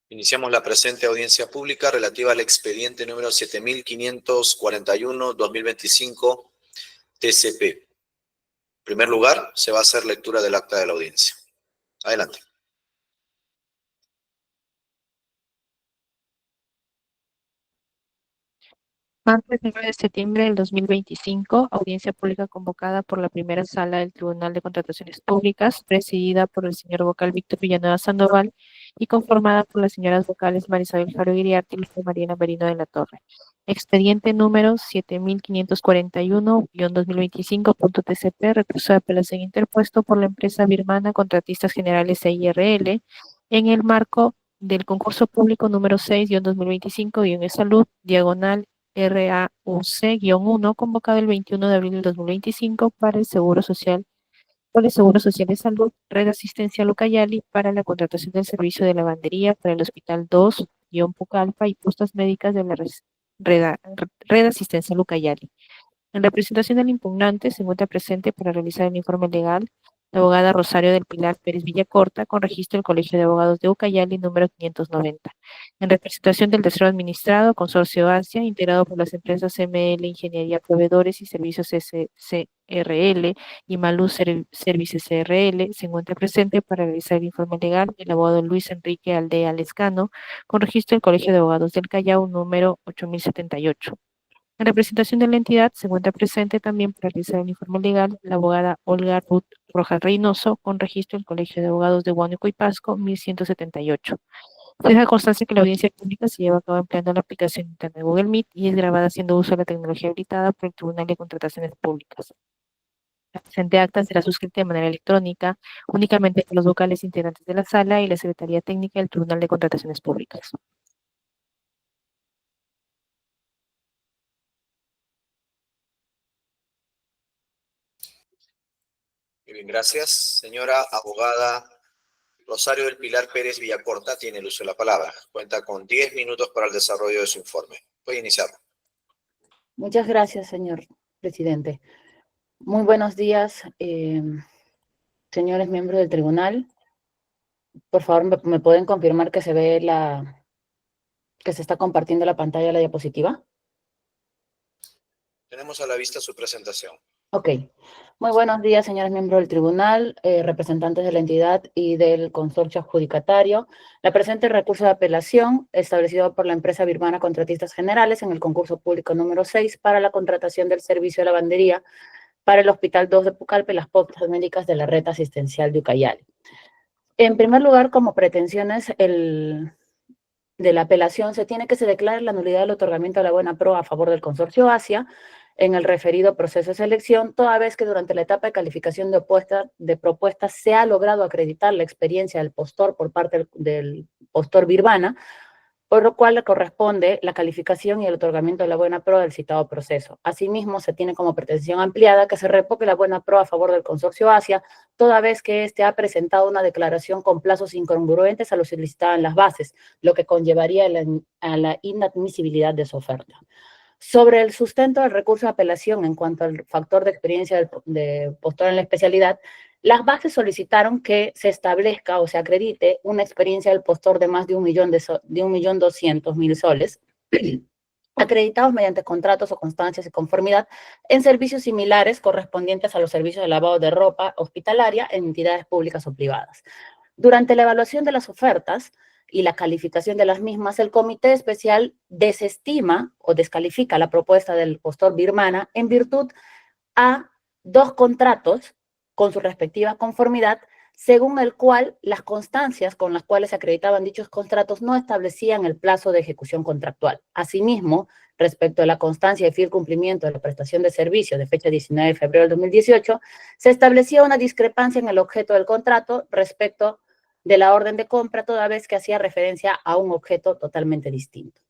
Iniciamos la presente audiencia pública relativa al expediente número 7541-2025 TCP. En primer lugar, se va a hacer lectura del acta de la audiencia. Adelante. Martes 9 de septiembre del 2025, audiencia pública convocada por la primera sala del Tribunal de Contrataciones Públicas, presidida por el señor vocal Víctor Villanueva Sandoval y conformada por las señoras vocales Marisabel Faro Iriarte y Luz Mariana Merino de la Torre. Expediente número 7541-2025.tcp, recurso de apelación interpuesto por la empresa birmana Contratistas Generales EIRL en el marco del concurso público número 6-2025-Salud, diagonal RAUC-1, convocado el 21 de abril del 2025 para el Seguro Social, por el Seguro Social de Salud, Red Asistencial Ucayali, para la contratación del servicio de lavandería para el Hospital 2-Pucallpa y postas médicas de la Red Asistencial Ucayali. En representación del impugnante se encuentra presente para realizar el informe legal la abogada Rosario del Pilar Pérez Villacorta, con registro del Colegio de Abogados de Ucayali, número 590. En representación del tercero administrado, Consorcio Asia, integrado por las empresas ML Ingeniería Proveedores y Servicios SCRL y Maluz Services CRL, se encuentra presente para realizar el informe legal el abogado Luis Enrique Aldea Lescano, con registro del Colegio de Abogados del Callao, número 8078. En representación de la entidad se encuentra presente también para realizar el informe legal la abogada Olga Ruth Rojas Reynoso, con registro del Colegio de Abogados de Huánuco y Pasco, 1178. Se deja constancia que la audiencia pública se lleva a cabo empleando la aplicación interna de Google Meet y es grabada haciendo uso de la tecnología habilitada por el Tribunal de Contrataciones Públicas. La presente acta será suscrita de manera electrónica únicamente por los vocales integrantes de la sala y la Secretaría Técnica del Tribunal de Contrataciones Públicas. Muy bien, gracias. Señora abogada Rosario del Pilar Pérez Villacorta tiene el uso de la palabra. Cuenta con 10 minutos para el desarrollo de su informe. Puede iniciar. Muchas gracias, señor presidente. Muy buenos días, señores miembros del tribunal. Por favor, ¿me pueden confirmar que se ve que se está compartiendo la pantalla de la diapositiva? Tenemos a la vista su presentación. Ok. Muy buenos días, señores miembros del tribunal, representantes de la entidad y del consorcio adjudicatario. La presente recurso de apelación, establecido por la empresa birmana Contratistas Generales en el concurso público número 6 para la contratación del servicio de lavandería para el Hospital 2 de Pucallpa y las postas médicas de la Red Asistencial de Ucayali. En primer lugar, como pretensiones de la apelación, se tiene que se declare la nulidad del otorgamiento de la buena pro a favor del consorcio Asia en el referido proceso de selección, toda vez que durante la etapa de calificación de propuestas se ha logrado acreditar la experiencia del postor por parte del postor birmana, por lo cual le corresponde la calificación y el otorgamiento de la buena pro del citado proceso. Asimismo, se tiene como pretensión ampliada que se revoque la buena pro a favor del consorcio Asia, toda vez que éste ha presentado una declaración con plazos incongruentes a lo solicitado en las bases, lo que conllevaría a la inadmisibilidad de su oferta. Sobre el sustento del recurso de apelación en cuanto al factor de experiencia del postor en la especialidad, las bases solicitaron que se establezca o se acredite una experiencia del postor de más de 1.200.000 soles, acreditados mediante contratos o constancias de conformidad en servicios similares correspondientes a los servicios de lavado de ropa hospitalaria en entidades públicas o privadas. Durante la evaluación de las ofertas y la calificación de las mismas, el comité especial desestima o descalifica la propuesta del postor birmana en virtud a 2 contratos con su respectiva conformidad, según el cual las constancias con las cuales se acreditaban dichos contratos no establecían el plazo de ejecución contractual. Asimismo, respecto a la constancia de fiel cumplimiento de la prestación de servicios de fecha 19 de febrero del 2018, se establecía una discrepancia en el objeto del contrato respecto de la orden de compra, toda vez que hacía referencia a un objeto totalmente distinto.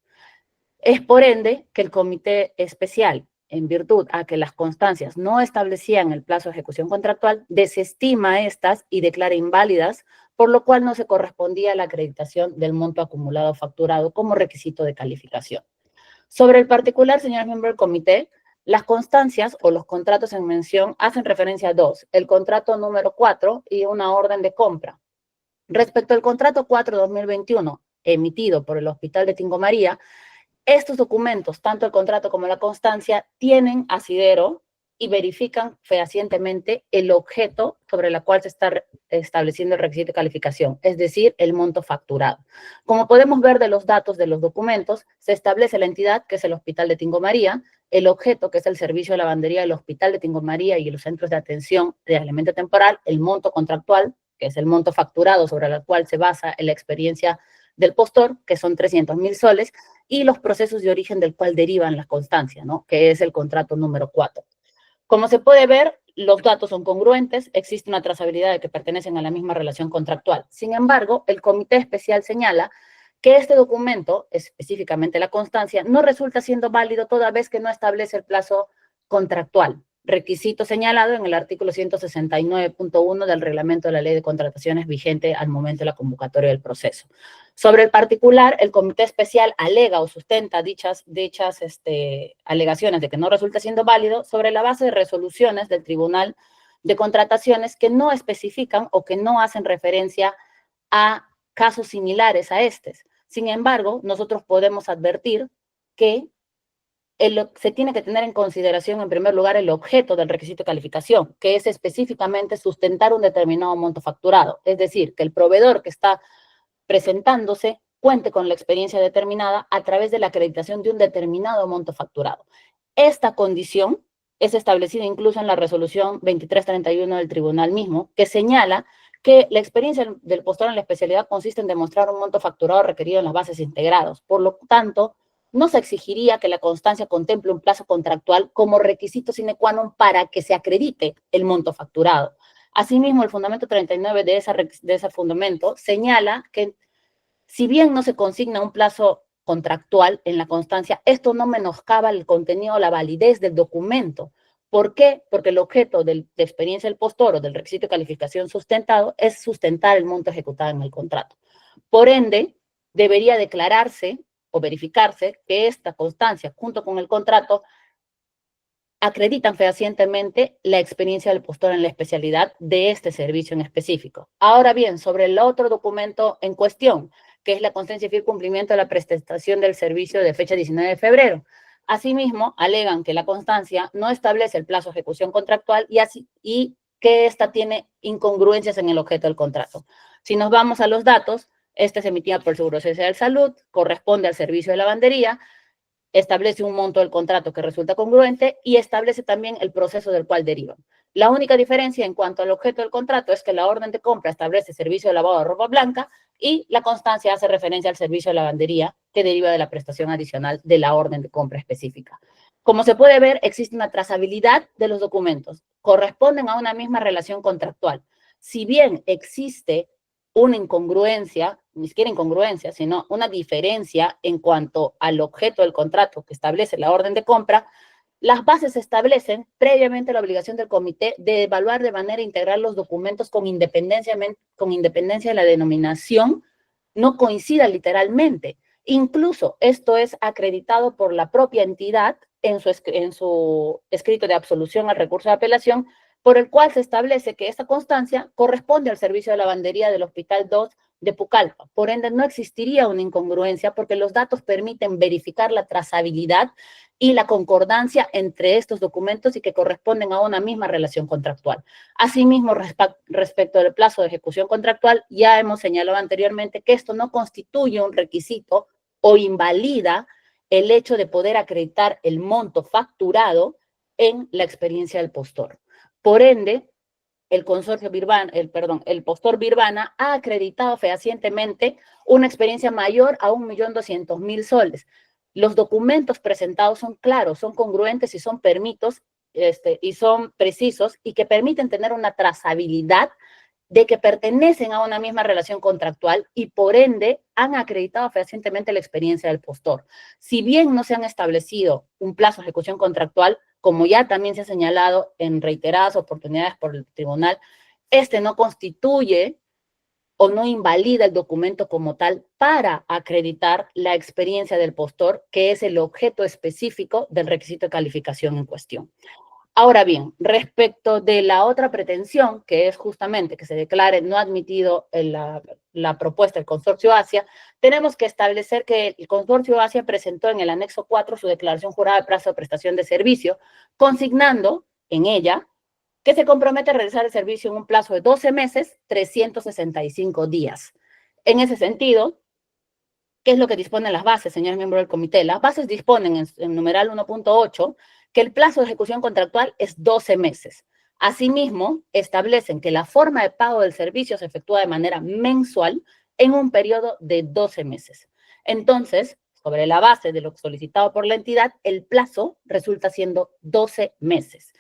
Es por ende que el comité especial, en virtud a que las constancias no establecían el plazo de ejecución contractual, desestima estas y declara inválidas, por lo cual no se correspondía a la acreditación del monto acumulado facturado como requisito de calificación. Sobre el particular, señores miembros del comité, las constancias o los contratos en mención hacen referencia a 2, el contrato número 4 y una orden de compra. Respecto al contrato 4-2021, emitido por el Hospital de Tingo María, estos documentos, tanto el contrato como la constancia, tienen asidero y verifican fehacientemente el objeto sobre el cual se está estableciendo el requisito de calificación, es decir, el monto facturado. Como podemos ver de los datos de los documentos, se establece la entidad, que es el Hospital de Tingo María, el objeto, que es el servicio de lavandería del Hospital de Tingo María y los centros de atención de aislamiento temporal, el monto contractual, que es el monto facturado sobre el cual se basa en la experiencia del postor, que son 300.000 soles, y los procesos de origen del cual derivan las constancias, ¿no? Que es el contrato número 4. Como se puede ver, los datos son congruentes, existe una trazabilidad de que pertenecen a la misma relación contractual. Sin embargo, el comité especial señala que este documento, específicamente la constancia, no resulta siendo válido toda vez que no establece el plazo contractual, requisito señalado en el artículo 169.1 del reglamento de la Ley de Contrataciones vigente al momento de la convocatoria del proceso. Sobre el particular, el comité especial alega o sustenta dichas alegaciones de que no resulta siendo válido sobre la base de resoluciones del Tribunal de Contrataciones que no especifican o que no hacen referencia a casos similares a estos. Sin embargo, nosotros podemos advertir que se tiene que tener en consideración, en primer lugar, el objeto del requisito de calificación, que es específicamente sustentar un determinado monto facturado. Es decir, que el proveedor que está presentándose cuente con la experiencia determinada a través de la acreditación de un determinado monto facturado. Esta condición es establecida incluso en la resolución 2331 del tribunal mismo, que señala que la experiencia del postor en la especialidad consiste en demostrar un monto facturado requerido en las bases integrados. Por lo tanto, no se exigiría que la constancia contemple un plazo contractual como requisito sine qua non para que se acredite el monto facturado. Asimismo, el fundamento 39 de ese fundamento señala que si bien no se consigna un plazo contractual en la constancia, esto no menoscaba el contenido o la validez del documento. ¿Por qué? Porque el objeto de experiencia del postor o del requisito de calificación sustentado es sustentar el monto ejecutado en el contrato. Por ende, debería declararse o verificarse que esta constancia junto con el contrato acreditan fehacientemente la experiencia del postor en la especialidad de este servicio en específico. Ahora bien, sobre el otro documento en cuestión, que es la constancia de fiel cumplimiento de la prestación del servicio de fecha 19 de febrero. Asimismo, alegan que la constancia no establece el plazo de ejecución contractual y que ésta tiene incongruencias en el objeto del contrato. Si nos vamos a los datos, este se emitía por el Seguro Social de Salud, corresponde al servicio de lavandería, establece un monto del contrato que resulta congruente y establece también el proceso del cual derivan. La única diferencia en cuanto al objeto del contrato es que la orden de compra establece servicio de lavado de ropa blanca y la constancia hace referencia al servicio de lavandería que deriva de la prestación adicional de la orden de compra específica. Como se puede ver, existe una trazabilidad de los documentos, corresponden a una misma relación contractual. Si bien existe una incongruencia, ni siquiera incongruencia, sino una diferencia en cuanto al objeto del contrato que establece la orden de compra, las bases establecen previamente la obligación del comité de evaluar de manera integral los documentos con independencia de la denominación, no coincida literalmente. Incluso esto es acreditado por la propia entidad en su escrito de absolución al recurso de apelación, por el cual se establece que esta constancia corresponde al servicio de lavandería del Hospital 2 de Pucallpa. Por ende, no existiría una incongruencia porque los datos permiten verificar la trazabilidad y la concordancia entre estos documentos y que corresponden a una misma relación contractual. Asimismo, respecto del plazo de ejecución contractual, ya hemos señalado anteriormente que esto no constituye un requisito o invalida el hecho de poder acreditar el monto facturado en la experiencia del postor. Por ende, el postor Birvana ha acreditado fehacientemente una experiencia mayor a 1.200.000 soles. Los documentos presentados son claros, son congruentes y son y son precisos y que permiten tener una trazabilidad de que pertenecen a una misma relación contractual y por ende han acreditado fehacientemente la experiencia del postor. Si bien no se han establecido un plazo de ejecución contractual, como ya también se ha señalado en reiteradas oportunidades por el tribunal, este no constituye o no invalida el documento como tal para acreditar la experiencia del postor, que es el objeto específico del requisito de calificación en cuestión. Ahora bien, respecto de la otra pretensión, que es justamente que se declare no admitido en la propuesta del Consorcio Asia, tenemos que establecer que el Consorcio Asia presentó en el anexo 4 su declaración jurada de plazo de prestación de servicio, consignando en ella que se compromete a realizar el servicio en un plazo de 12 meses, 365 días. En ese sentido, ¿qué es lo que disponen las bases, señores miembros del comité? Las bases disponen en numeral 1.8 que el plazo de ejecución contractual es 12 meses. Asimismo, establecen que la forma de pago del servicio se efectúa de manera mensual en un periodo de 12 meses. Entonces, sobre la base de lo solicitado por la entidad, el plazo resulta siendo 12 meses.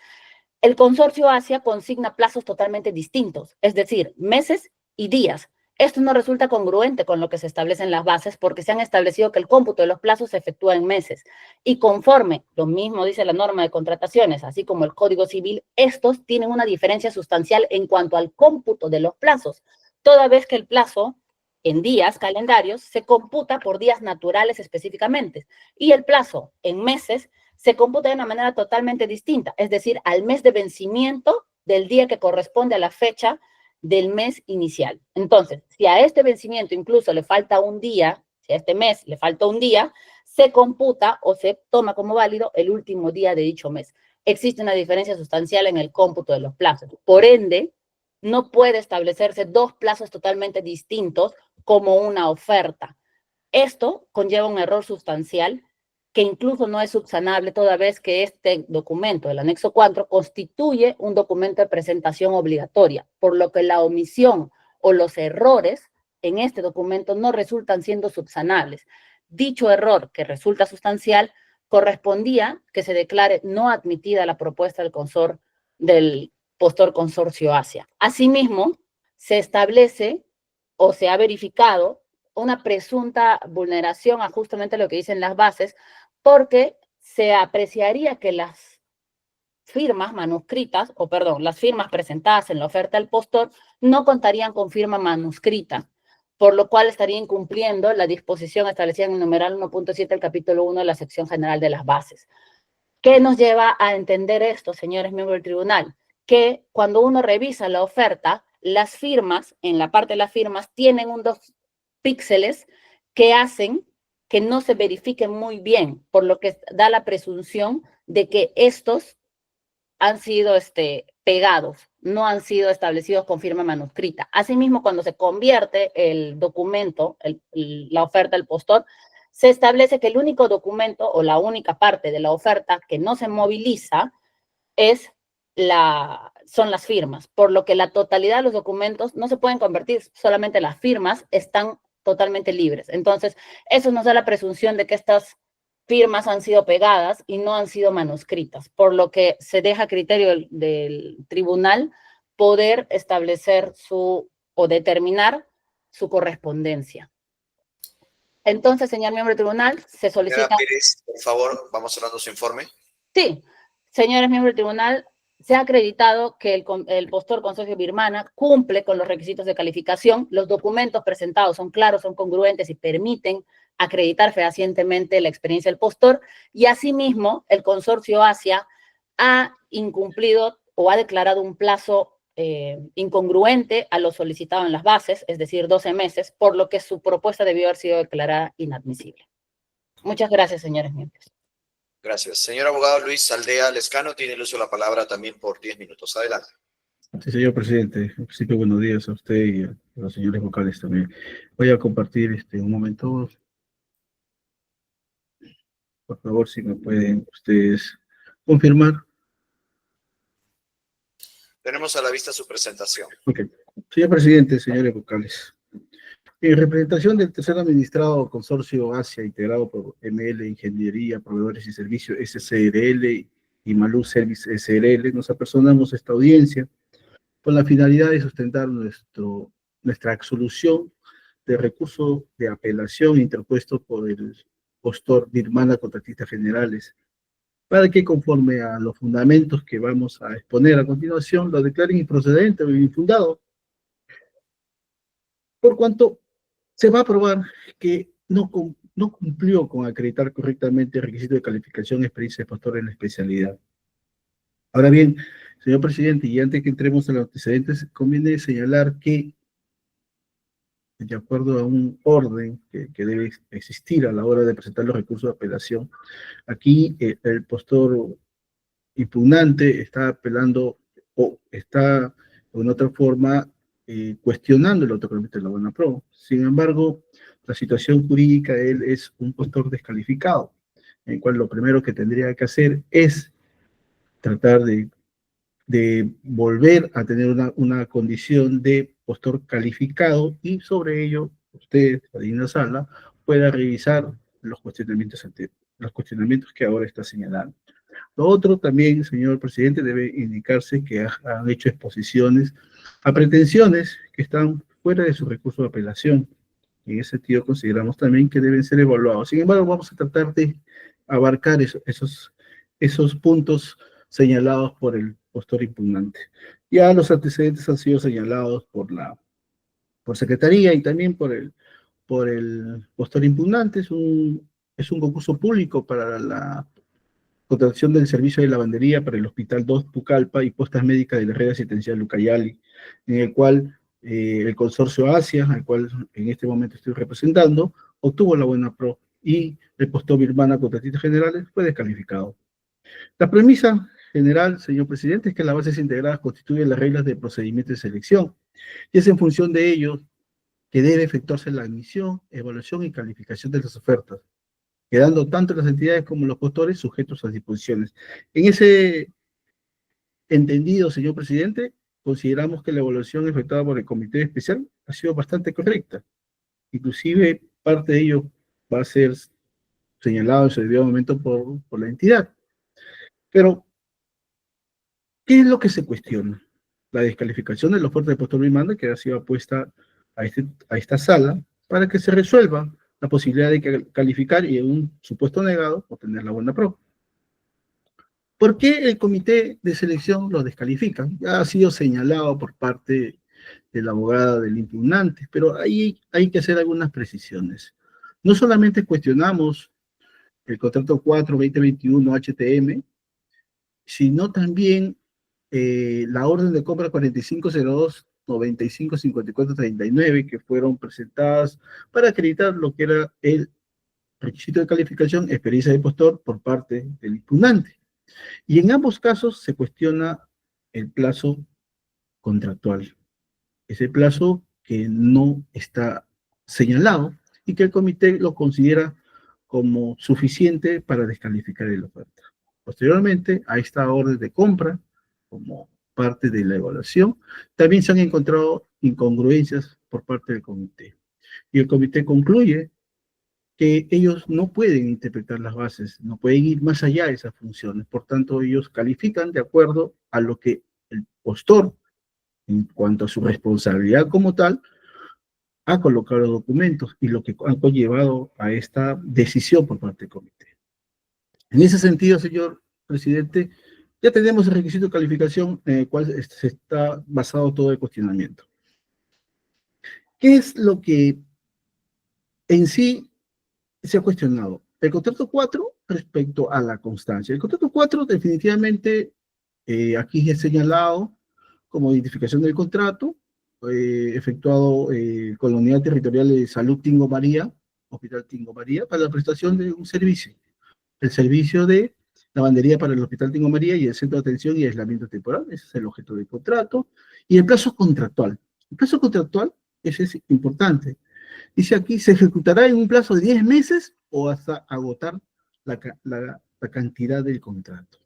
El Consorcio Asia consigna plazos totalmente distintos, es decir, meses y días. Esto no resulta congruente con lo que se establece en las bases porque se han establecido que el cómputo de los plazos se efectúa en meses. Y conforme, lo mismo dice la norma de contrataciones, así como el Código Civil, estos tienen una diferencia sustancial en cuanto al cómputo de los plazos, toda vez que el plazo en días calendarios se computa por días naturales específicamente y el plazo en meses se computa de una manera totalmente distinta, es decir, al mes de vencimiento del día que corresponde a la fecha del mes inicial. Entonces, si a este vencimiento incluso le falta un día, si a este mes le falta un día, se computa o se toma como válido el último día de dicho mes. Existe una diferencia sustancial en el cómputo de los plazos. Por ende, no puede establecerse dos plazos totalmente distintos como una oferta. Esto conlleva un error sustancial que incluso no es subsanable toda vez que este documento, el anexo 4, constituye un documento de presentación obligatoria, por lo que la omisión o los errores en este documento no resultan siendo subsanables. Dicho error, que resulta sustancial, correspondía que se declare no admitida la propuesta del postor Consorcio Asia. Asimismo, se establece o se ha verificado una presunta vulneración a justamente lo que dicen las bases, porque se apreciaría que las firmas manuscritas, o perdón, las firmas presentadas en la oferta del postor no contarían con firma manuscrita, por lo cual estaría incumpliendo la disposición establecida en el numeral 1.7 del capítulo 1 de la sección general de las bases. ¿Qué nos lleva a entender esto, señores miembros del tribunal? Que cuando uno revisa la oferta, las firmas, en la parte de las firmas, tienen unos píxeles que hacen que no se verifiquen muy bien, por lo que da la presunción de que estos han sido pegados, no han sido establecidos con firma manuscrita. Asimismo, cuando se convierte el documento, la oferta del postor, se establece que el único documento o la única parte de la oferta que no se moviliza son las firmas, por lo que la totalidad de los documentos no se pueden convertir, solamente las firmas están totalmente libres. Entonces, eso nos da la presunción de que estas firmas han sido pegadas y no han sido manuscritas, por lo que se deja a criterio del tribunal poder establecer o determinar su correspondencia. Entonces, señor miembro del tribunal, se solicita... Señora Pérez, por favor, vamos cerrando su informe. Sí, señores miembros del tribunal, se ha acreditado que el postor Consorcio Birmana cumple con los requisitos de calificación, los documentos presentados son claros, son congruentes y permiten acreditar fehacientemente la experiencia del postor, y asimismo el Consorcio Asia ha incumplido o ha declarado un plazo incongruente a lo solicitado en las bases, es decir, 12 meses, por lo que su propuesta debió haber sido declarada inadmisible. Muchas gracias, señores miembros. Gracias. Señor abogado Luis Aldea Lescano, tiene el uso de la palabra también por 10 minutos. Adelante. Sí, señor presidente. En principio, buenos días a usted y a los señores vocales también. Voy a compartir un momento. Por favor, si me pueden ustedes confirmar. Tenemos a la vista su presentación. Ok. Señor presidente, señores vocales. En representación del tercer administrado Consorcio Asia, integrado por ML Ingeniería, Proveedores y Servicios SCRL y Malú Service SRL, nos apersonamos a esta audiencia con la finalidad de sustentar nuestra absolución de recurso de apelación interpuesto por el postor Birmana Contratistas Generales, para que conforme a los fundamentos que vamos a exponer a continuación, lo declaren improcedente o infundado, por cuanto se va a probar que no cumplió con acreditar correctamente el requisito de calificación, experiencia de postor en la especialidad. Ahora bien, señor presidente, y antes que entremos en los antecedentes, conviene señalar que, de acuerdo a un orden que debe existir a la hora de presentar los recursos de apelación, aquí el postor impugnante está apelando o está, de una otra forma, cuestionando el autocomité de la buena pro. Sin embargo, la situación jurídica de él es un postor descalificado, en el cual lo primero que tendría que hacer es tratar de volver a tener una condición de postor calificado y sobre ello usted, ahí en la sala, pueda revisar los cuestionamientos que ahora está señalando. Lo otro también, señor presidente, debe indicarse que han hecho exposiciones a pretensiones que están fuera de su recurso de apelación. En ese sentido, consideramos también que deben ser evaluados. Sin embargo, vamos a tratar de abarcar esos puntos señalados por el postor impugnante. Ya los antecedentes han sido señalados por Secretaría y también por el postor impugnante. Es un concurso público para la contratación del servicio de lavandería para el Hospital 2 Pucallpa y postas médicas de la red asistencial Ucayali, en el cual el consorcio Asia, al cual en este momento estoy representando, obtuvo la buena pro y el postor birmana contratistas generales fue descalificado. La premisa general, señor presidente, es que las bases integradas constituyen las reglas de procedimiento de selección y es en función de ello que debe efectuarse la admisión, evaluación y calificación de las ofertas, quedando tanto las entidades como los postores sujetos a disposiciones. En ese entendido, señor presidente, consideramos que la evaluación efectuada por el comité especial ha sido bastante correcta. Inclusive, parte de ello va a ser señalado en su debido momento por la entidad. Pero, ¿qué es lo que se cuestiona? La descalificación de la oferta de postor birmana que ha sido puesta a esta sala para que se resuelva la posibilidad de calificar y en un supuesto negado obtener la buena pro. ¿Por qué el comité de selección lo descalifica? Ya ha sido señalado por parte de la abogada del impugnante, pero ahí hay que hacer algunas precisiones. No solamente cuestionamos el contrato 4-2021 HTM, sino también la orden de compra 4502-955439 que fueron presentadas para acreditar lo que era el requisito de calificación, experiencia de postor por parte del impugnante. Y en ambos casos se cuestiona el plazo contractual, ese plazo que no está señalado y que el comité lo considera como suficiente para descalificar la oferta. Posteriormente, a esta orden de compra, como parte de la evaluación, también se han encontrado incongruencias por parte del comité. Y el comité concluye que ellos no pueden interpretar las bases, no pueden ir más allá de esas funciones. Por tanto, ellos califican de acuerdo a lo que el postor, en cuanto a su responsabilidad como tal, ha colocado los documentos y lo que ha conllevado a esta decisión por parte del comité. En ese sentido, señor presidente, ya tenemos el requisito de calificación en el cual se está basado todo el cuestionamiento. ¿Qué es lo que en sí se ha cuestionado? El contrato 4 respecto a la constancia. El contrato 4 definitivamente aquí es señalado como identificación del contrato efectuado con la Unidad Territorial de Salud Tingo María, Hospital Tingo María, para la prestación de un servicio. El servicio de lavandería para el Hospital Tingo María y el Centro de Atención y Aislamiento Temporal. Ese es el objeto del contrato. Y el plazo contractual. El plazo contractual, ese es importante. Dice aquí, se ejecutará en un plazo de 10 meses o hasta agotar la cantidad del contrato.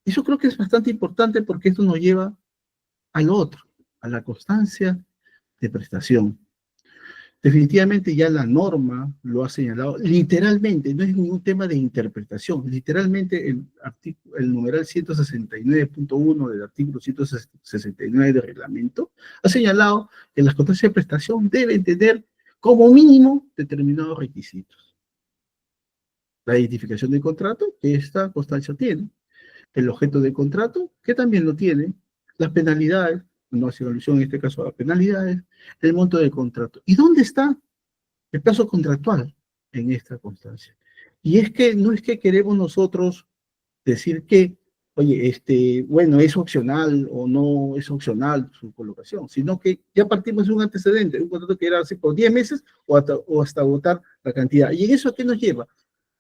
Eso creo que es bastante importante porque esto nos lleva al otro, a la constancia de prestación. Definitivamente ya la norma lo ha señalado, literalmente, no es ningún tema de interpretación, literalmente el numeral 169.1 del artículo 169 del reglamento ha señalado que las constancias de prestación deben tener como mínimo determinados requisitos. La identificación del contrato, que esta constancia tiene, el objeto del contrato, que también lo tiene, las penalidades, no hace alusión en este caso a penalidades, el monto del contrato. ¿Y dónde está el plazo contractual en esta constancia? Y es que no es que queremos nosotros decir que oye, bueno, es opcional o no es opcional su colocación, sino que ya partimos de un antecedente, un contrato que era así por 10 meses o hasta agotar la cantidad. ¿Y en eso a qué nos lleva?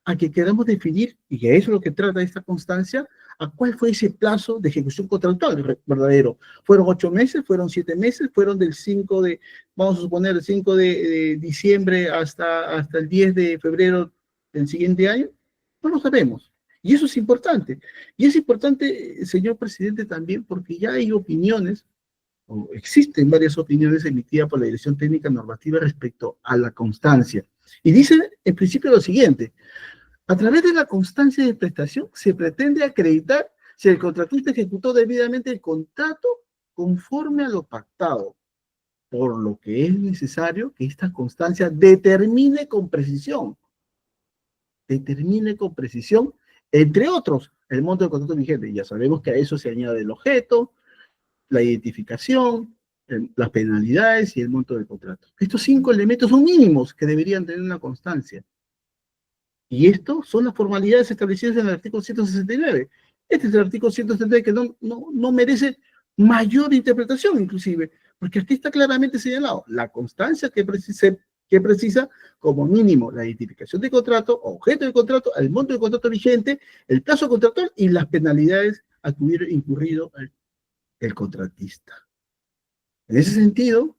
A que queramos definir, y que eso es lo que trata esta constancia, a cuál fue ese plazo de ejecución contractual verdadero. ¿Fueron 8 meses? ¿Fueron 7 meses? ¿Fueron del 5 de, vamos a suponer, el 5 de diciembre hasta el 10 de febrero del siguiente año? No lo sabemos. Y eso es importante. Y es importante, señor presidente, también porque ya hay opiniones, o existen varias opiniones emitidas por la Dirección Técnica Normativa respecto a la constancia. Y dice en principio lo siguiente: a través de la constancia de prestación se pretende acreditar si el contratista ejecutó debidamente el contrato conforme a lo pactado, por lo que es necesario que esta constancia determine con precisión, entre otros, el monto del contrato vigente. Ya sabemos que a eso se añade el objeto, la identificación, las penalidades y el monto del contrato. Estos 5 elementos son mínimos que deberían tener una constancia. Y esto son las formalidades establecidas en el artículo 169. Este es el artículo 169 que no merece mayor interpretación, inclusive, porque aquí está claramente señalado la constancia que precisa como mínimo la identificación de contrato, objeto de contrato, el monto de contrato vigente, el plazo contractual y las penalidades a que hubiera incurrido el contratista. En ese sentido,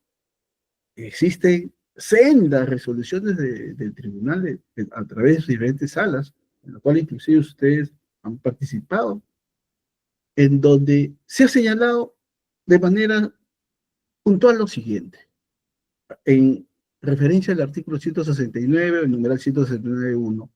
existen sendas resoluciones del tribunal a través de sus diferentes salas, en las cuales inclusive ustedes han participado, en donde se ha señalado de manera puntual lo siguiente, en referencia al artículo 169, el numeral 169.1.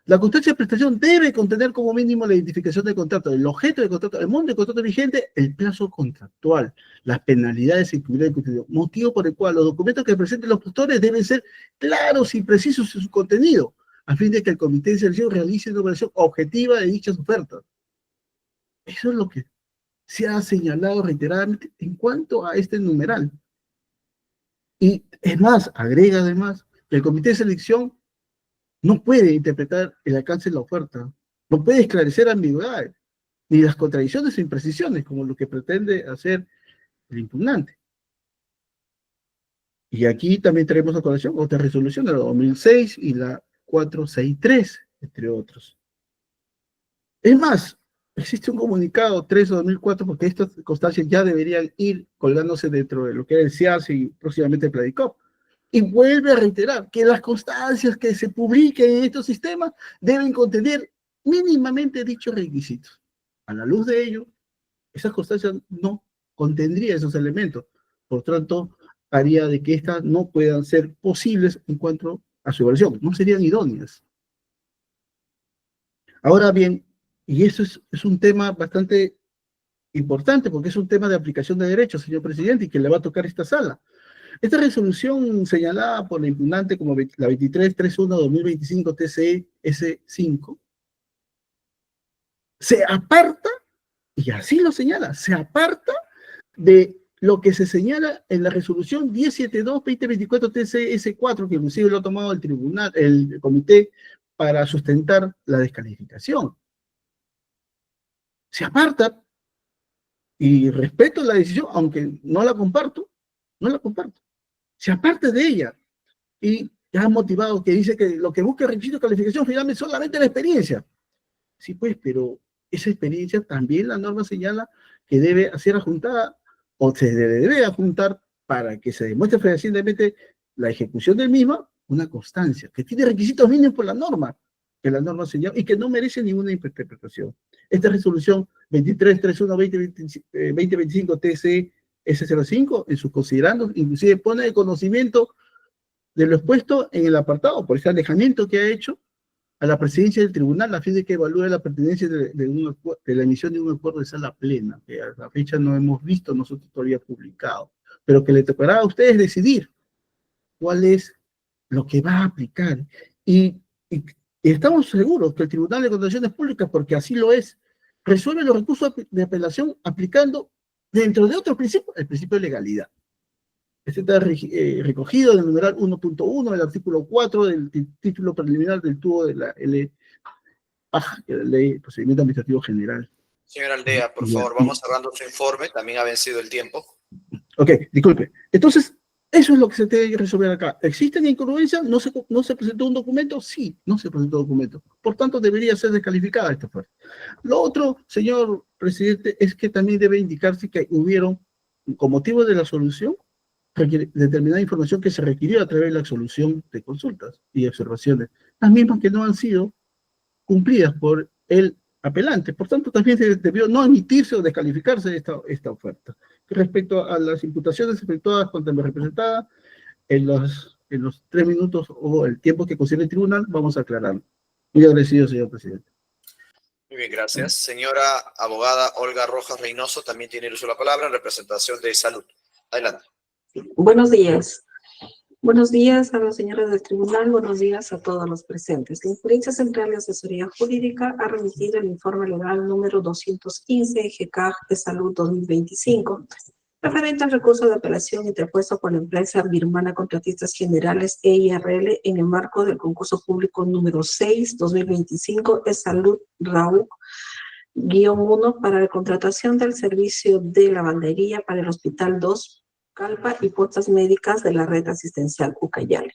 La constancia de prestación debe contener como mínimo la identificación del contrato, el objeto del contrato, el monto del contrato vigente, el plazo contractual, las penalidades incluidas en el contenido, motivo por el cual los documentos que presenten los postores deben ser claros y precisos en su contenido, a fin de que el comité de selección realice una evaluación objetiva de dichas ofertas. Eso es lo que se ha señalado reiteradamente en cuanto a este numeral. Y es más, agrega además que el comité de selección no puede interpretar el alcance de la oferta, no puede esclarecer ambigüedades, ni las contradicciones o imprecisiones, como lo que pretende hacer el impugnante. Y aquí también traemos a colación otra resolución, la 2006 y la 463, entre otros. Es más, existe un comunicado 3 de 2004, porque estas constancias ya deberían ir colgándose dentro de lo que era el CIAS y próximamente el PLADICOP. Y vuelve a reiterar que las constancias que se publiquen en estos sistemas deben contener mínimamente dichos requisitos. A la luz de ello, esas constancias no contendrían esos elementos. Por tanto, haría de que estas no puedan ser posibles en cuanto a su evaluación. No serían idóneas. Ahora bien, y eso es un tema bastante importante, porque es un tema de aplicación de derechos, señor presidente, y que le va a tocar esta sala. Esta resolución señalada por la impugnante como la 2331-2025 TCE S5 se aparta, y así lo señala, se aparta de lo que se señala en la resolución 1072-2024 TCE S4, que inclusive lo ha tomado el tribunal, el comité, para sustentar la descalificación. Se aparta, y respeto la decisión, aunque no la comparto, se aparte de ella, y ya ha motivado que dice que lo que busca el requisito de calificación final es solamente la experiencia. Sí, pues, pero esa experiencia también la norma señala que debe ser adjuntada, o se debe adjuntar para que se demuestre fehacientemente la ejecución del mismo, una constancia, que tiene requisitos mínimos por la norma, que la norma señala, y que no merece ninguna interpretación. Esta resolución 2331-2025 TC S05, en sus considerandos, inclusive pone el conocimiento de lo expuesto en el apartado, por ese alejamiento que ha hecho a la presidencia del tribunal a fin de que evalúe la pertinencia de la emisión de un acuerdo de sala plena, que a la fecha no hemos visto nosotros todavía publicado, pero que le tocará a ustedes decidir cuál es lo que va a aplicar. Y estamos seguros que el Tribunal de Contrataciones Públicas, porque así lo es, resuelve los recursos de apelación aplicando, dentro de otros principios, el principio de legalidad. Este está recogido en el numeral 1.1 del artículo 4 del título preliminar del tubo de la Ley de Procedimiento Administrativo General. Señora Aldea, por Ya. favor, vamos cerrando su informe. También ha vencido el tiempo. Ok, disculpe. Entonces, eso es lo que se tiene que resolver acá. ¿Existe una incongruencia? ¿No se presentó un documento? Sí, no se presentó un documento. Por tanto, debería ser descalificada esta oferta. Lo otro, señor presidente, es que también debe indicarse que hubieron, con motivo de la solución, determinada información que se requirió a través de la solución de consultas y observaciones, las mismas que no han sido cumplidas por el apelante. Por tanto, también debió no admitirse o descalificarse esta oferta. Respecto a las imputaciones efectuadas contra mi representada, en los 3 minutos o el tiempo que considere el tribunal, vamos a aclararlo. Muy agradecido, señor presidente. Muy bien, gracias. Señora abogada Olga Rojas Reynoso también tiene el uso de la palabra en representación de Salud. Adelante. Buenos días. Buenos días a los señores del tribunal, buenos días a todos los presentes. La Inferencia Central de Asesoría Jurídica ha remitido el informe legal número 215, GCAG de Salud 2025, referente al recurso de apelación interpuesto por la empresa birmana Contratistas Generales EIRL en el marco del concurso público número 6, 2025, de Salud RAUC-1 para la contratación del servicio de lavandería para el Hospital 2 Calpa y postas médicas de la red asistencial Ucayali,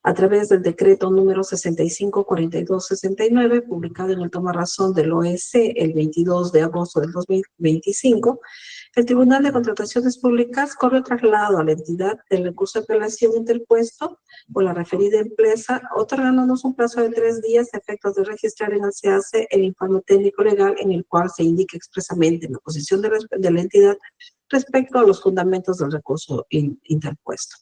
a través del decreto número 654269, publicado en el toma razón del OEC el 22 de agosto del 2025, el Tribunal de Contrataciones Públicas corre traslado a la entidad del recurso de apelación interpuesto por la referida empresa, otorgándonos un plazo de 3 días a efectos de registrar en el SEACE el informe técnico legal en el cual se indica expresamente la posición de la entidad respecto a los fundamentos del recurso interpuesto.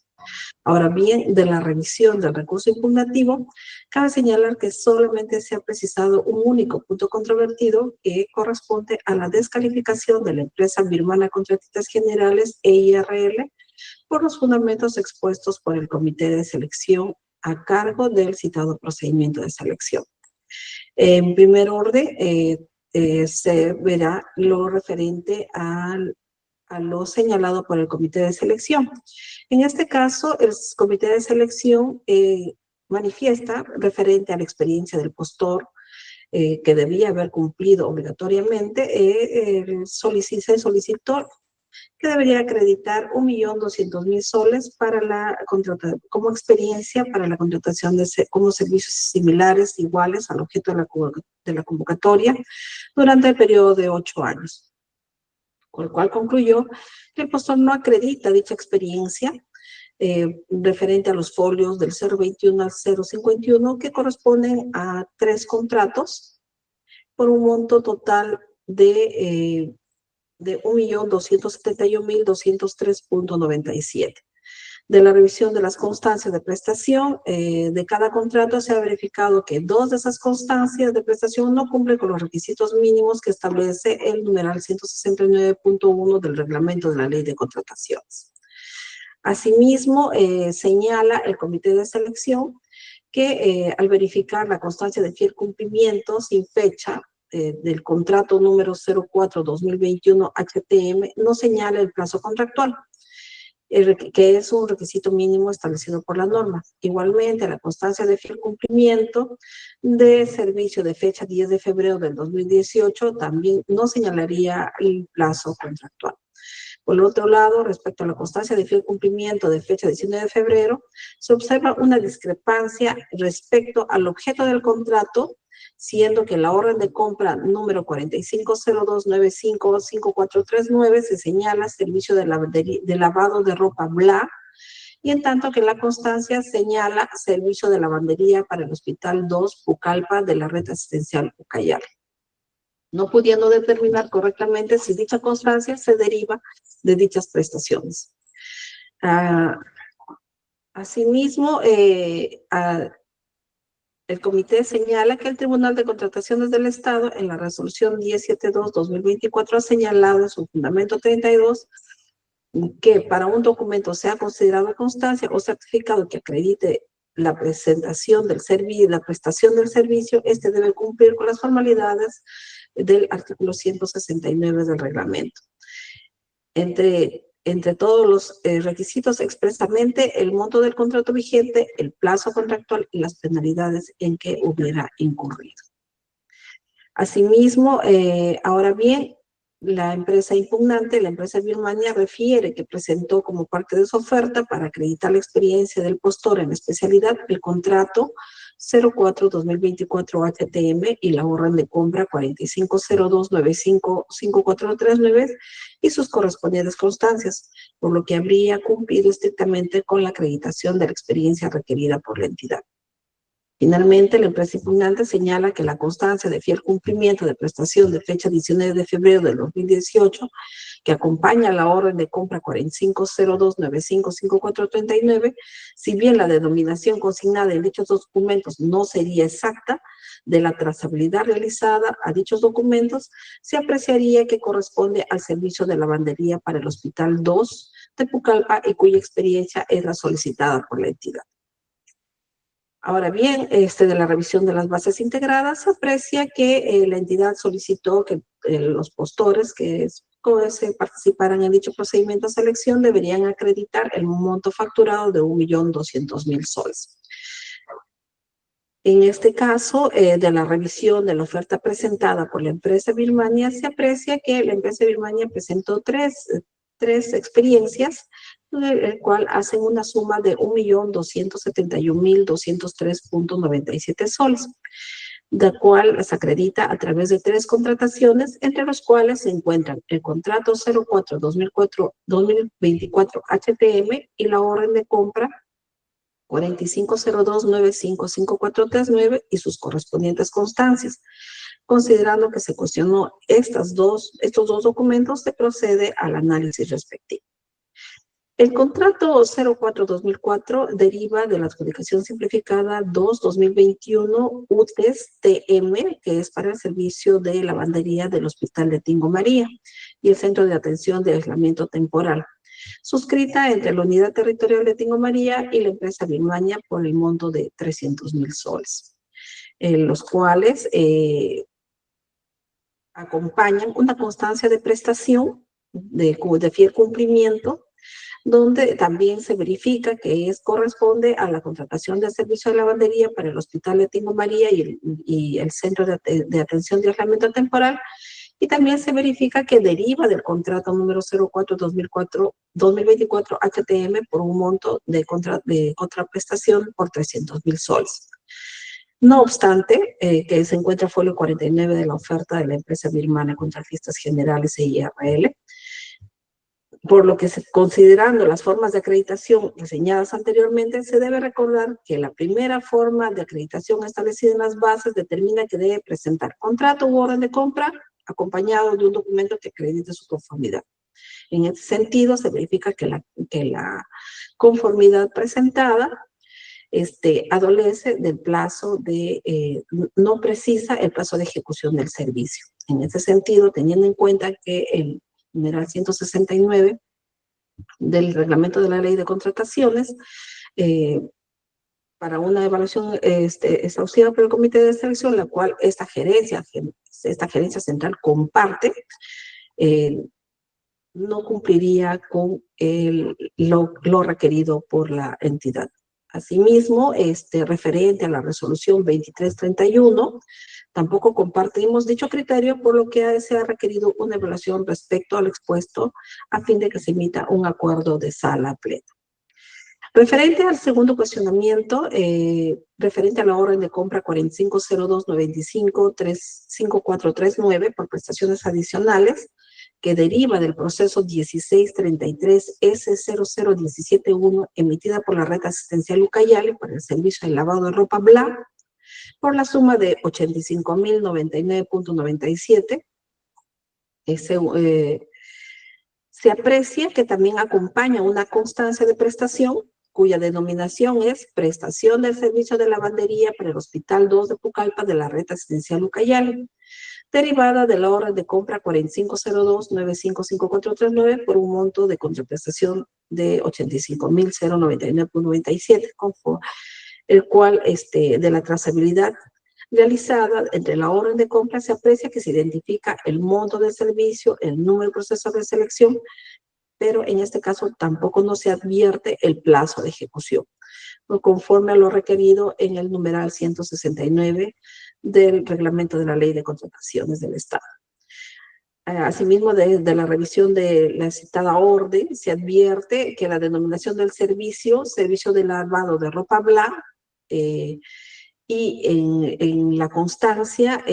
Ahora bien, de la revisión del recurso impugnativo, cabe señalar que solamente se ha precisado un único punto controvertido que corresponde a la descalificación de la empresa birmana Contratistas Generales EIRL por los fundamentos expuestos por el comité de selección a cargo del citado procedimiento de selección. En primer orden, se verá lo referente a lo señalado por el comité de selección. En este caso, el comité de selección manifiesta referente a la experiencia del postor que debía haber cumplido obligatoriamente, se solicitó que debería acreditar 1.200.000 soles para como experiencia para la contratación como servicios similares, iguales al objeto de la convocatoria durante el periodo de 8 años. Con lo cual concluyó que el postor no acredita dicha experiencia referente a los folios del 021 al 051 que corresponden a 3 contratos por un monto total de 1.271.203.97. De la revisión de las constancias de prestación de cada contrato se ha verificado que 2 de esas constancias de prestación no cumplen con los requisitos mínimos que establece el numeral 169.1 del reglamento de la ley de contrataciones. Asimismo, señala el comité de selección que al verificar la constancia de fiel cumplimiento sin fecha del contrato número 04-2021 HTM no señala el plazo contractual, que es un requisito mínimo establecido por la norma. Igualmente, la constancia de fiel cumplimiento de servicio de fecha 10 de febrero del 2018 también no señalaría el plazo contractual. Por el otro lado, respecto a la constancia de fiel cumplimiento de fecha 19 de febrero, se observa una discrepancia respecto al objeto del contrato, siendo que la orden de compra número 4502955439 se señala servicio de lavado de ropa BLA, y en tanto que la constancia señala servicio de lavandería para el Hospital 2 Pucallpa de la red asistencial Ucayali, no pudiendo determinar correctamente si dicha constancia se deriva de dichas prestaciones. Asimismo, el comité señala que el Tribunal de Contrataciones del Estado, en la resolución 1072-2024, ha señalado en su fundamento 32 que para un documento sea considerado constancia o certificado que acredite la presentación del servicio, la prestación del servicio, este debe cumplir con las formalidades del artículo 169 del reglamento. Entre todos los requisitos expresamente el monto del contrato vigente, el plazo contractual y las penalidades en que hubiera incurrido. Asimismo, ahora bien, la empresa impugnante, la empresa Birmania, refiere que presentó como parte de su oferta para acreditar la experiencia del postor en la especialidad el contrato 04-2024 HTM y la orden de compra 4502955439 y sus correspondientes constancias, por lo que habría cumplido estrictamente con la acreditación de la experiencia requerida por la entidad. Finalmente, la empresa impugnante señala que la constancia de fiel cumplimiento de prestación de fecha 19 de febrero del 2018, que acompaña la orden de compra 4502955439, si bien la denominación consignada en dichos documentos no sería exacta, de la trazabilidad realizada a dichos documentos, se apreciaría que corresponde al servicio de lavandería para el Hospital 2 de Pucallpa y cuya experiencia es la solicitada por la entidad. Ahora bien, de la revisión de las bases integradas, se aprecia que la entidad solicitó que los postores que se participaran en dicho procedimiento de selección deberían acreditar el monto facturado de 1.200.000 soles. En este caso, de la revisión de la oferta presentada por la empresa Birmania, se aprecia que la empresa Birmania presentó tres experiencias, el cual hacen una suma de 1.271.203.97 soles, la cual se acredita a través de 3 contrataciones, entre los cuales se encuentran el contrato 04-2024 HTM y la orden de compra 4502955439 y sus correspondientes constancias. Considerando que se cuestionó estos dos documentos, se procede al análisis respectivo. El contrato 04-2004 deriva de la adjudicación simplificada 2-2021 UTES-TM, que es para el servicio de lavandería del Hospital de Tingo María y el Centro de Atención de Aislamiento Temporal, suscrita entre la Unidad Territorial de Tingo María y la empresa Birmania por el monto de 300.000 soles, los cuales acompañan una constancia de prestación de fiel cumplimiento, donde también se verifica que corresponde a la contratación del servicio de lavandería para el Hospital de Tingo María y el Centro de Atención de Aislamiento Temporal, y también se verifica que deriva del contrato número 04-2024 HTM por un monto de contraprestación por 300.000 soles. No obstante, que se encuentra folio 49 de la oferta de la empresa Birmania Contratistas Generales e IRL, por lo que considerando las formas de acreditación reseñadas anteriormente, se debe recordar que la primera forma de acreditación establecida en las bases determina que debe presentar contrato u orden de compra acompañado de un documento que acredite su conformidad. En este sentido, se verifica que la conformidad presentada adolece del plazo no precisa el plazo de ejecución del servicio. En ese sentido, teniendo en cuenta que el numeral 169 del reglamento de la ley de contrataciones, para una evaluación exhaustiva por el comité de selección, la cual esta gerencia central comparte, no cumpliría con lo requerido por la entidad. Asimismo, referente a la resolución 2331, tampoco compartimos dicho criterio, por lo que se ha requerido una evaluación respecto al expuesto a fin de que se emita un acuerdo de sala plena. Referente al segundo cuestionamiento, referente a la orden de compra 4502955439 por prestaciones adicionales, que deriva del proceso 1633S00171 emitida por la red asistencial Ucayali para el servicio de lavado de ropa blanca, por la suma de 85.099.97, se aprecia que también acompaña una constancia de prestación cuya denominación es prestación del servicio de lavandería para el Hospital 2 de Pucallpa de la red asistencial Ucayali, derivada de la orden de compra 4502955439 por un monto de contraprestación de 85.099.97, el cual de la trazabilidad realizada entre la orden de compra se aprecia que se identifica el monto del servicio, el número de procesos de selección, pero en este caso tampoco no se advierte el plazo de ejecución. conforme a lo requerido en el numeral 169 del reglamento de la Ley de Contrataciones del Estado. Asimismo, de la revisión de la citada orden, se advierte que la denominación del servicio de lavado de ropa blanca, y en la constancia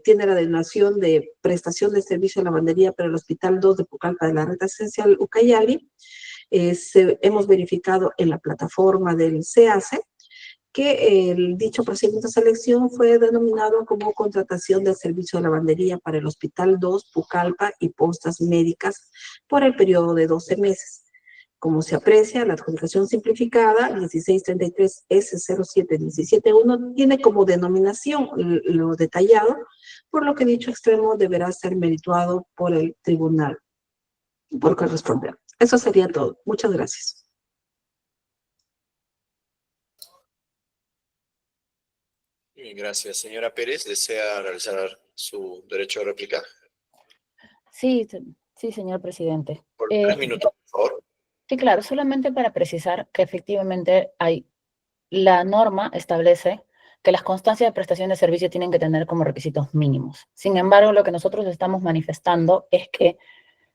tiene la denominación de prestación de servicio de lavandería para el Hospital 2 de Pucallpa de la Red Asistencial Ucayali. Hemos verificado en la plataforma del CEACE que dicho procedimiento de selección fue denominado como contratación del servicio de lavandería para el Hospital 2, Pucallpa y postas médicas por el periodo de 12 meses. Como se aprecia, la adjudicación simplificada 1633 S07171 tiene como denominación lo detallado, por lo que dicho extremo deberá ser merituado por el tribunal por corresponder. Eso sería todo. Muchas gracias. Bien, gracias. Señora Pérez, ¿desea realizar su derecho de réplica? Sí, sí, señor presidente. Por 3 minutos, por favor. Sí, claro, solamente para precisar que efectivamente la norma establece que las constancias de prestación de servicio tienen que tener como requisitos mínimos. Sin embargo, lo que nosotros estamos manifestando es que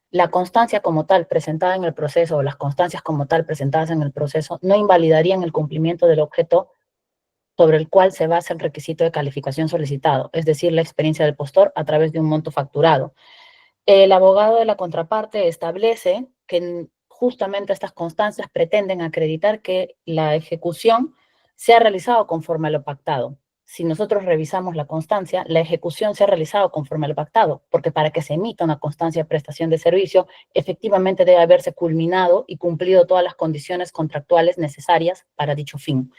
la constancia como tal presentada en el proceso o las constancias como tal presentadas en el proceso no invalidarían el cumplimiento del objeto sobre el cual se basa el requisito de calificación solicitado, es decir, la experiencia del postor a través de un monto facturado. El abogado de la contraparte establece que justamente estas constancias pretenden acreditar que la ejecución se ha realizado conforme a lo pactado. Si nosotros revisamos la constancia, la ejecución se ha realizado conforme a lo pactado, porque para que se emita una constancia de prestación de servicio, efectivamente debe haberse culminado y cumplido todas las condiciones contractuales necesarias para dicho fin.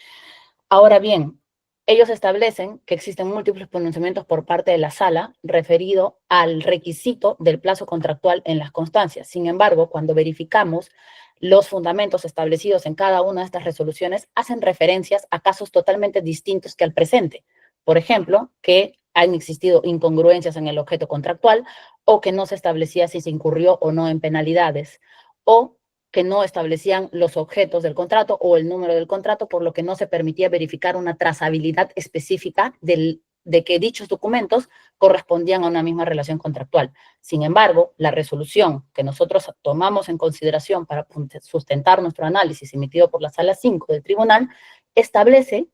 Ahora bien, ellos establecen que existen múltiples pronunciamientos por parte de la sala referido al requisito del plazo contractual en las constancias. Sin embargo, cuando verificamos los fundamentos establecidos en cada una de estas resoluciones, hacen referencias a casos totalmente distintos que al presente. Por ejemplo, que han existido incongruencias en el objeto contractual o que no se establecía si se incurrió o no en penalidades, o que no establecían los objetos del contrato o el número del contrato, por lo que no se permitía verificar una trazabilidad específica de que dichos documentos correspondían a una misma relación contractual. Sin embargo, la resolución que nosotros tomamos en consideración para sustentar nuestro análisis emitido por la Sala 5 del Tribunal establece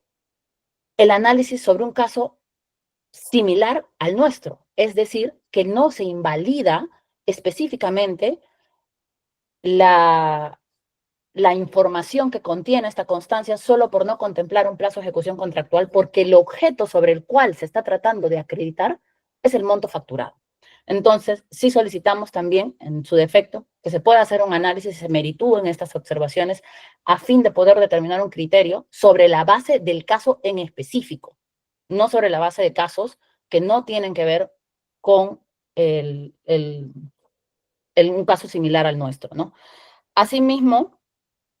el análisis sobre un caso similar al nuestro, es decir, que no se invalida específicamente la información que contiene esta constancia solo por no contemplar un plazo de ejecución contractual, porque el objeto sobre el cual se está tratando de acreditar es el monto facturado. Entonces, sí solicitamos también, en su defecto, que se pueda hacer un análisis y se meritúen estas observaciones a fin de poder determinar un criterio sobre la base del caso en específico, no sobre la base de casos que no tienen que ver con un caso similar al nuestro, ¿no? Asimismo,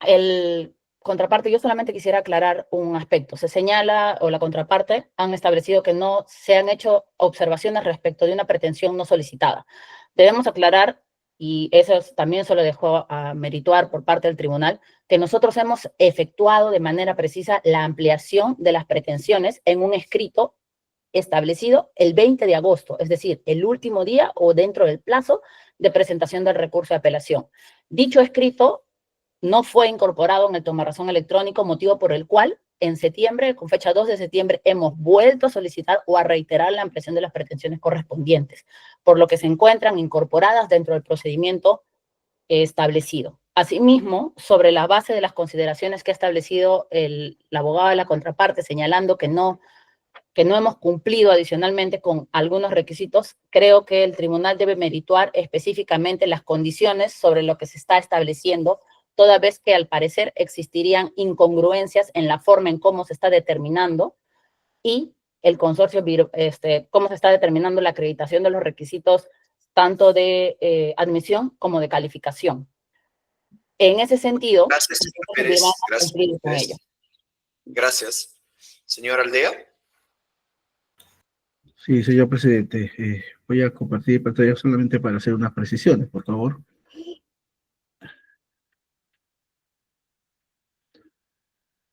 el contraparte, yo solamente quisiera aclarar un aspecto. Se señala, o la contraparte, han establecido que no se han hecho observaciones respecto de una pretensión no solicitada. Debemos aclarar, y eso también se lo dejó a merituar por parte del tribunal, que nosotros hemos efectuado de manera precisa la ampliación de las pretensiones en un escrito establecido el 20 de agosto, es decir, el último día o dentro del plazo de presentación del recurso de apelación. Dicho escrito no fue incorporado en el tomarrazón electrónico, motivo por el cual en septiembre, con fecha 2 de septiembre, hemos vuelto a solicitar o a reiterar la ampliación de las pretensiones correspondientes, por lo que se encuentran incorporadas dentro del procedimiento establecido. Asimismo, sobre la base de las consideraciones que ha establecido la abogada de la contraparte, señalando que no hemos cumplido adicionalmente con algunos requisitos, creo que el tribunal debe merituar específicamente las condiciones sobre lo que se está estableciendo, toda vez que al parecer existirían incongruencias en la forma en cómo se está determinando y el consorcio, cómo se está determinando la acreditación de los requisitos tanto de admisión como de calificación. En ese sentido, Gracias, señor Pérez. Gracias. Gracias. Señor Aldea. Sí, señor presidente, voy a compartir pantalla solamente para hacer unas precisiones, por favor.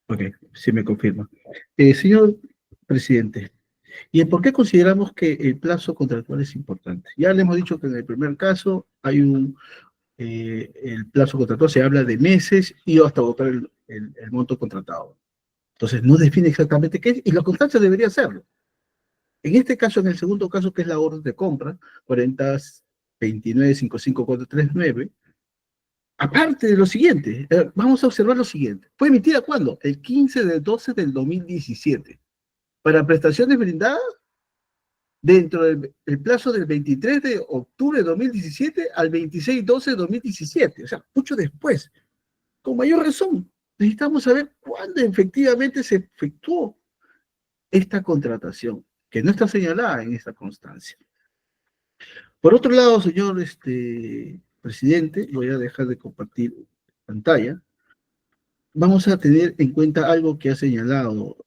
Ok, sí me confirma. Señor presidente, ¿y por qué consideramos que el plazo contractual es importante? Ya le hemos dicho que en el primer caso hay el plazo contractual se habla de meses y hasta agotar el monto contratado. Entonces no define exactamente qué es, y la constancia debería hacerlo. En este caso, en el segundo caso, que es la orden de compra, 4029-55439, aparte de lo siguiente, vamos a observar lo siguiente. ¿Fue emitida cuándo? El 15 de 12 del 2017. Para prestaciones brindadas dentro del plazo del 23 de octubre de 2017 al 26-12 de 2017. O sea, mucho después. Con mayor razón, necesitamos saber cuándo efectivamente se efectuó esta contratación, que no está señalada en esta constancia. Por otro lado, señor presidente, voy a dejar de compartir pantalla. Vamos a tener en cuenta algo que ha señalado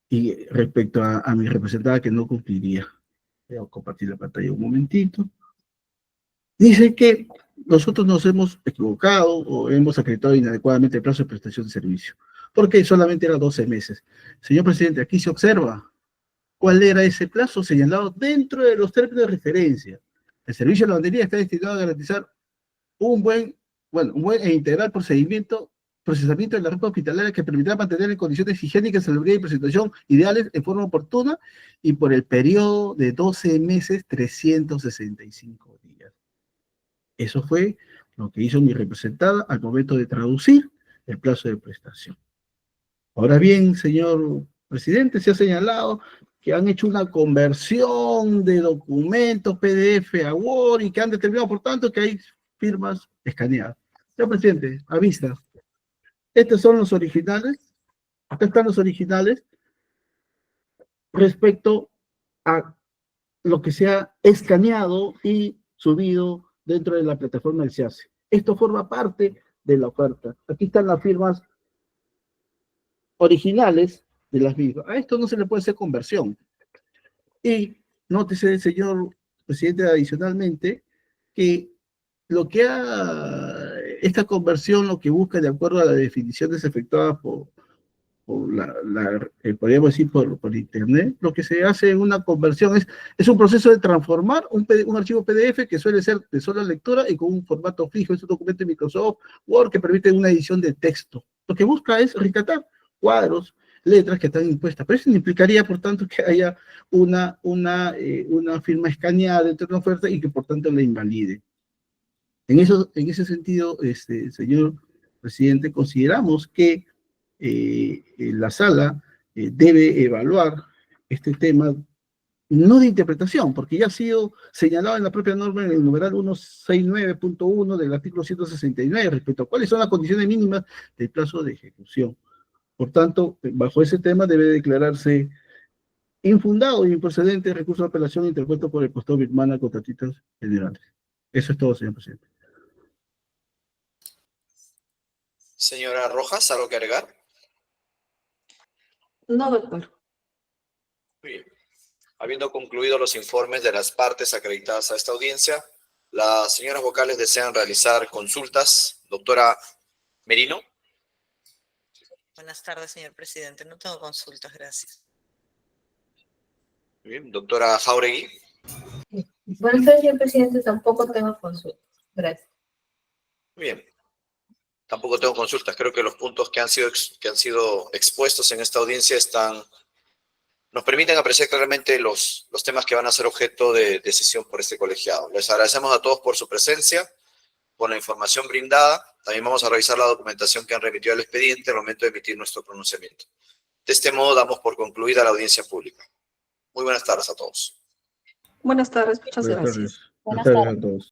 y respecto a mi representada que no cumpliría. Voy a compartir la pantalla un momentito. Dice que nosotros nos hemos equivocado o hemos acreditado inadecuadamente el plazo de prestación de servicio, porque solamente era 12 meses. Señor presidente, aquí se observa cuál era ese plazo señalado dentro de los términos de referencia. El servicio de lavandería está destinado a garantizar un buen e integral procesamiento de la ropa hospitalaria que permitirá mantener en condiciones higiénicas, salubridad y presentación ideales en forma oportuna y por el periodo de 12 meses, 365 días. Eso fue lo que hizo mi representada al momento de traducir el plazo de prestación. Ahora bien, señor presidente, se ha señalado que han hecho una conversión de documentos PDF a Word y que han determinado, por tanto, que hay firmas escaneadas. Señor presidente, a vista, estos son los originales, acá están los originales respecto a lo que se ha escaneado y subido dentro de la plataforma del SEACE. Esto forma parte de la oferta. Aquí están las firmas originales de las mismas. A esto no se le puede hacer conversión. Y nótese, señor presidente, adicionalmente, que esta conversión lo que busca, de acuerdo a las definiciones efectuadas podríamos decir, por internet, lo que se hace en una conversión es un proceso de transformar un archivo PDF que suele ser de sola lectura y con un formato fijo, es un documento de Microsoft Word que permite una edición de texto. Lo que busca es rescatar cuadros, letras que están impuestas, pero eso implicaría, por tanto, que haya una firma escaneada dentro de una oferta y que, por tanto, la invalide. En ese sentido, señor presidente, consideramos que la sala debe evaluar este tema, no de interpretación, porque ya ha sido señalado en la propia norma en el numeral 169.1 del artículo 169 respecto a cuáles son las condiciones mínimas del plazo de ejecución. Por tanto, bajo ese tema debe declararse infundado y improcedente el recurso de apelación interpuesto por el Costado Birmana Contratistas Generales. Eso es todo, señor presidente. Señora Rojas, ¿algo que agregar? No, doctor. Muy bien. Habiendo concluido los informes de las partes acreditadas a esta audiencia, las señoras vocales desean realizar consultas. Doctora Merino. Buenas tardes, señor presidente. No tengo consultas, gracias. Muy bien. Doctora Jáuregui. Buenas tardes, señor presidente. Tampoco tengo consultas. Gracias. Muy bien. Tampoco tengo consultas. Creo que los puntos que han sido expuestos en esta audiencia nos permiten apreciar claramente los temas que van a ser objeto de decisión por este colegiado. Les agradecemos a todos por su presencia, por la información brindada. También vamos a revisar la documentación que han remitido al expediente al momento de emitir nuestro pronunciamiento. De este modo, damos por concluida la audiencia pública. Muy buenas tardes a todos. Buenas tardes, muchas Buenas gracias. tardes. Buenas Buenas tardes tardes. a todos.